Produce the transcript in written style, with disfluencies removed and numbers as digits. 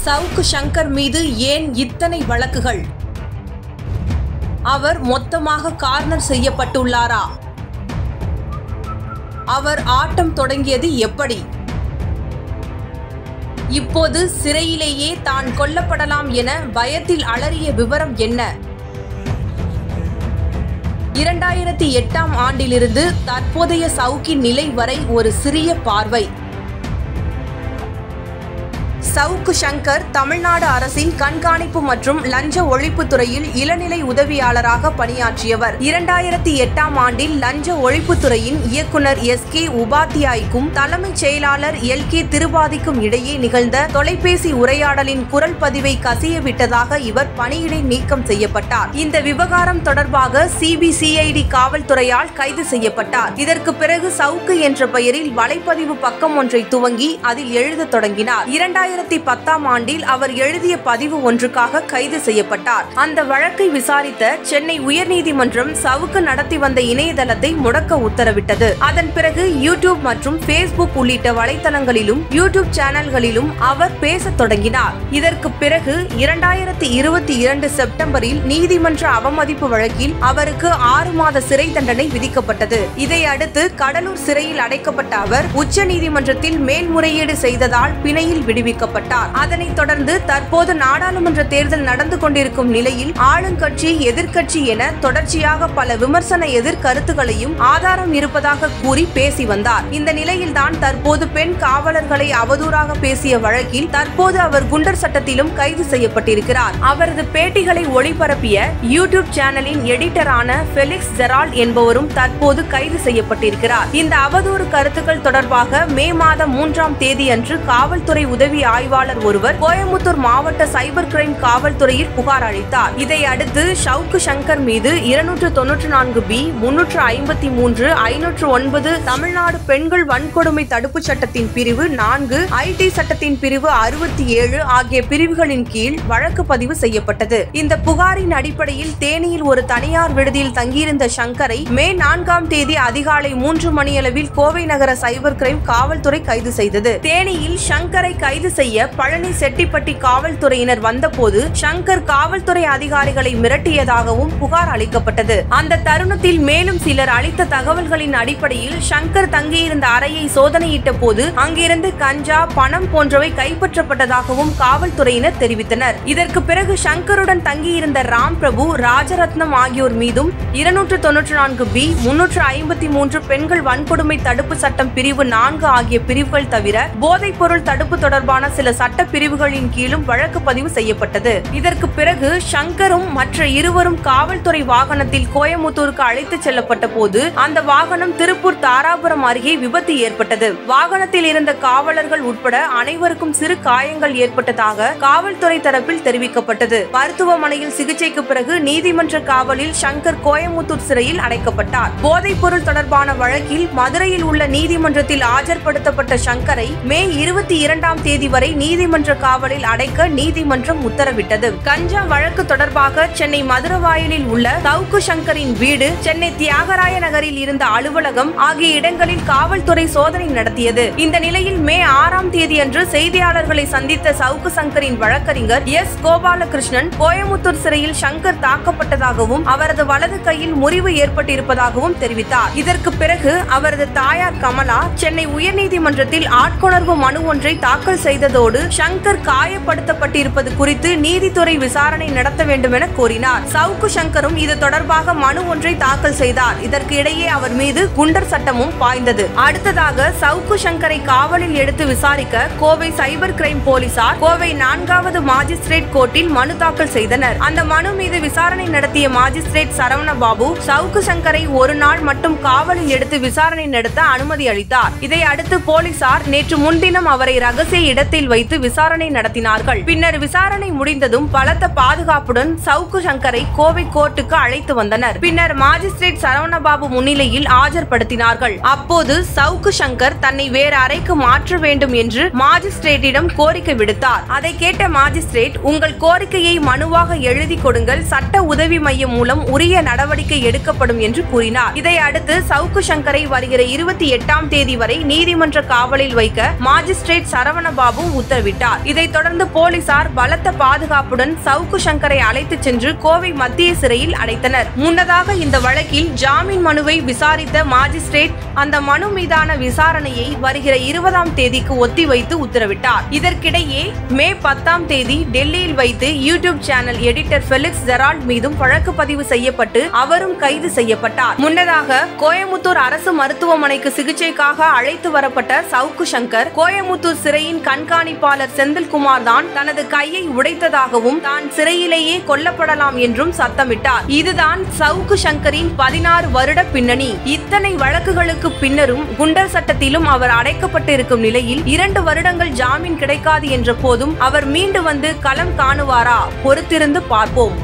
சவுக்கு சங்கர் மீது ஏன் இத்தனை வழக்குகள்? அவர் மொத்தமாக கார்னர் செய்யப்பட்டுள்ளாரா? அவர் ஆட்டம் தொடங்கியது எப்படி? இப்போது சிறையிலேயே தான் கொல்லப்படலாம் என பயத்தில் அலறிய விவரம் என்ன? 2008ஆம் ஆண்டிலிருந்து தற்போதைய சவுக்கின் நிலை வரை ஒரு சிறிய பார்வை. சவுக்கு சங்கர் தமிழ்நாடு அரசின் கண்காணிப்பு மற்றும் லஞ்ச ஒழிப்புத் துறையில் இளநிலை உதவியாளராக பணியாற்றியவர். 2008ஆம் ஆண்டில் லஞ்ச ஒழிப்புத்துறையின் இயக்குனர் SK உபாத்தியாய்க்கும் தலைமைச் செயலாளர் LK திருபாதிக்கும் இடையே நிகழ்ந்த தொலைபேசி உரையாடலின் குரல் பதிவை கசியவிட்டதாக இவர் பணியிடை நீக்கம் செய்யப்பட்டார். இந்த விவகாரம் தொடர்பாக CBCID காவல்துறையால் கைது செய்யப்பட்டார். இதற்கு பிறகு சவுக்கு என்ற பெயரில் வலைப்பதிவு பக்கம் ஒன்றை துவங்கி அதில் எழுத தொடங்கினார். 2010ஆம் ஆண்டில் அவர் எழுதிய பதிவு ஒன்றுக்காக கைது செய்யப்பட்டார். அந்த வழக்கை விசாரித்த சென்னை உயர்நீதிமன்றம் சவுக்கு நடத்தி வந்த இணையதளத்தை முடக்க உத்தரவிட்டது. அதன் பிறகு யூடியூப் மற்றும் Facebook உள்ளிட்ட வலைத்தளங்களிலும் யூடியூப் சேனல்களிலும் அவர் பேசத் தொடங்கினார். இதற்கு பிறகு 2022 செப்டம்பரில் நீதிமன்ற அவமதிப்பு வழக்கில் அவருக்கு 6 மாத சிறை தண்டனை விதிக்கப்பட்டது. இதையடுத்து கடலூர் சிறையில் அடைக்கப்பட்ட அவர் உச்சநீதிமன்றத்தில் மேல்முறையீடு செய்ததால் பிணையில் விடுவிக்கப்பட்டார். அதனைத் தொடர்ந்து தற்போது நாடாளுமன்ற தேர்தல் நடந்து கொண்டிருக்கும் நிலையில் ஆளுங்கட்சி எதிர்க்கட்சி என தொடர்ச்சியாக பல விமர்சன எதிர்கருத்துகளையும் ஆதாரம் இருப்பதாக கூறி பேசி வந்தார். இந்த நிலையில்தான் தற்போது பெண் காவலர்களை அவதூறாக பேசிய வழக்கில் தற்போது அவர் குண்டர் சட்டத்திலும் கைது செய்யப்பட்டிருக்கிறார். அவரது பேட்டிகளை ஒளிபரப்பிய யூடியூப் சேனலின் எடிட்டரான ஃபெலிக்ஸ் ஜெரால்ட் என்பவரும் தற்போது கைது செய்யப்பட்டிருக்கிறார். இந்த அவதூறு கருத்துக்கள் தொடர்பாக மே மாதம் 3ஆம் தேதி அன்று காவல்துறை உதவி ஆய்வாளர் ஒருவர் கோயமுத்தூர் மாவட்ட சைபர் கிரைம் காவல்துறையில் புகார் அளித்தார். இதை அடுத்து சவுக்கு சங்கர் மீது 294B, 353, 509 தமிழ்நாடு பெண்கள் வன்கொடுமை தடுப்பு சட்டத்தின் பிரிவு 4, IT சட்டத்தின் பிரிவு 67 ஆகிய பிரிவுகளின் கீழ் வழக்கு பதிவு செய்யப்பட்டது. இந்த புகாரின் அடிப்படையில் தேனியில் ஒரு தனியார் விடுதியில் தங்கியிருந்த சங்கரை மே 4ஆம் தேதி அதிகாலை 3 மணியளவில் கோவை நகர சைபர் கிரைம் காவல்துறை கைது செய்தது. தேனியில் சங்கரை கைது செய்ய பழனி செட்டிப்பட்டி காவல்துறையினர் வந்தபோது சங்கர் காவல்துறை அதிகாரிகளை மிரட்டியதாகவும் புகார் அளிக்கப்பட்டது. அந்த தருணத்தில் மேலும் சிலர் அளித்த தகவல்களின் அடிப்படையில் சங்கர் தங்கியிருந்த அறையை சோதனையிட்ட போது அங்கிருந்து கஞ்சா, பணம் போன்றவை கைப்பற்றப்பட்டதாகவும் காவல்துறையினர் தெரிவித்தனர். இதற்கு பிறகு சங்கருடன் தங்கியிருந்த ராம் பிரபு, ராஜரத்னம் ஆகியோர் மீதும் 294B, 353 பெண்கள் வன்கொடுமை தடுப்பு சட்டம் பிரிவு 4 ஆகிய பிரிவுகள் தவிர போதைப் பொருள் தடுப்பு தொடர்பான சில சட்ட பிரிவுகளின் கீழும் வழக்கு பதிவு செய்யப்பட்டது. இதற்கு பிறகு சங்கரும் மற்ற இருவரும் காவல்துறை வாகனத்தில் கோயமுத்தூருக்கு அழைத்துச் செல்லப்பட்ட போது அந்த வாகனம் திருப்பூர் தாராபுரம் அருகே விபத்து ஏற்பட்டது. வாகனத்தில் இருந்த காவலர்கள் உட்பட அனைவருக்கும் சிறு காயங்கள் ஏற்பட்டதாக காவல்துறை தரப்பில் தெரிவிக்கப்பட்டது. மருத்துவமனையில் சிகிச்சைக்கு பிறகு நீதிமன்ற காவலில் சங்கர் கோயமுத்தூர் சிறையில் அடைக்கப்பட்டார். போதைப் பொருள் தொடர்பான வழக்கில் மதுரையில் உள்ள நீதிமன்றத்தில் ஆஜர்படுத்தப்பட்ட சங்கரை மே 22ஆம் தேதி வரை நீதிமன்ற காவலில் அடைக்க நீதிமன்றம் உத்தரவிட்டது. கஞ்சா வழக்கு தொடர்பாக சென்னை மதுரவாயலில் உள்ள சவுக்கு சங்கரின் வீடு, சென்னை தியாகராய நகரில் இருந்த அலுவலகம் ஆகிய இடங்களில் காவல்துறை சோதனை நடத்தியது. இந்த நிலையில் மே 6ஆம் தேதி அன்று செய்தியாளர்களை சந்தித்த சவுக்கு சங்கரின் வழக்கறிஞர் S. கோபாலகிருஷ்ணன் கோயமுத்தூர் சிறையில் சங்கர் தாக்கப்பட்டதாகவும் அவரது வலது கையில் முறிவு ஏற்பட்டிருப்பதாகவும் தெரிவித்தார். இதற்கு பிறகு அவரது தாயார் கமலா சென்னை உயர்நீதிமன்றத்தில் ஆட்கொணர்வு மனு ஒன்றை தாக்கல் செய்ததோடு சங்கர் காயப்படுத்தப்பட்டிருப்பது குறித்து நீதித்துறை விசாரணை நடத்த வேண்டும் என கோரினார். சவுக்கு சங்கரும் இது தொடர்பாக மனு ஒன்றை தாக்கல் செய்தார். இதற்கு இடையே அவர் மீது குண்டர் சட்டமும் பாய்ந்தது. அடுத்ததாக சவுக்கு சங்கரை காவலில் எடுத்து விசாரிக்க கோவை சைபர் கிரைம் போலீசார் கோவை 4வது மாஜிஸ்ட்ரேட் கோர்ட்டில் மனு தாக்கல் செய்தனர். அந்த மனு மீது விசாரணை நடத்திய மாஜிஸ்ட்ரேட் சரவணபாபு சவுக்கு சங்கரை ஒரு நாள் மட்டும் காவலில் எடுத்து விசாரணை நடத்த அனுமதி அளித்தார். இதை அடுத்து போலீசார் நேற்று முன்தினம் அவரை ரகசிய இடத்தில் வைத்து விசாரணை நடத்தினார்கள். பின்னர் விசாரணை முடிந்ததும் பலத்த பாதுகாப்புடன் சவுக்கு சங்கரை கோவை கோர்ட்டுக்கு அழைத்து வந்தனர். பின்னர் மாஜிஸ்ட்ரேட் சரவணபாபு முன்னிலையில் ஆஜர்படுத்தினார்கள். அப்போது சவுக்கு சங்கர் தன்னை வேறு அறைக்கு மாற்ற வேண்டும் என்று மாஜிஸ்ட்ரேட்டிடம் கோரிக்கை விடுத்தார். அதை கேட்ட மாஜிஸ்ட்ரேட், உங்கள் கோரிக்கையை மனுவாக எழுதி கொடுங்கள், சட்ட உதவி மையம் மூலம் உரிய நடவடிக்கை எடுக்கப்படும் என்று கூறினார். இதை அடுத்து சவுக்கு சங்கரை வருகிற 28ஆம் தேதி வரை நீதிமன்ற காவலில் வைக்க மாஜிஸ்ட்ரேட் சரவணபாபு உத்தரவிட்டார். இதைத் தொடர்ந்து போலீசார் பலத்த பாதுகாப்புடன் சவுக்கு சங்கரை அழைத்துச் சென்று கோவை மத்திய சிறையில் அடைத்தனர். முன்னதாக இந்த வழக்கில் ஜாமீன் மனுவை விசாரித்த மாஜிஸ்ட்ரேட் அந்த மனு மீதான விசாரணையை வருகிற 20ஆம் தேதிக்கு ஒத்திவைத்து உத்தரவிட்டார். இதற்கிடையே மே 10ஆம் தேதி டெல்லியில் வைத்து YouTube channel editor Felix Gerald மீதும் வழக்கு பதிவு செய்யப்பட்டு அவரும் கைது செய்யப்பட்டார். முன்னதாக கோயமுத்தூர் அரசு மருத்துவமனைக்கு சிகிச்சைக்காக அழைத்து வரப்பட்ட சவுக்கு சங்கர் கோயமுத்தூர் சிறையின் கண்காணிப்பாளர் செந்தில்குமார் தான் தனது கையை உடைத்ததாகவும் தான் சிறையிலேயே கொல்லப்படலாம் என்றும் சத்தமிட்டார். இதுதான் சவுக்கு சங்கரின் 16 வருட பின்னணி. இத்தனை வழக்குகளுக்கு பின்னரும் குண்டர் சட்டத்திலும் அவர் அடைக்கப்பட்டு இருக்கும் நிலையில் 2 வருடங்கள் ஜாமீன் கிடைக்காது என்ற போதும் அவர் மீண்டு வந்து களம் காணுவாரா? பொறுத்திருந்து பார்ப்போம்.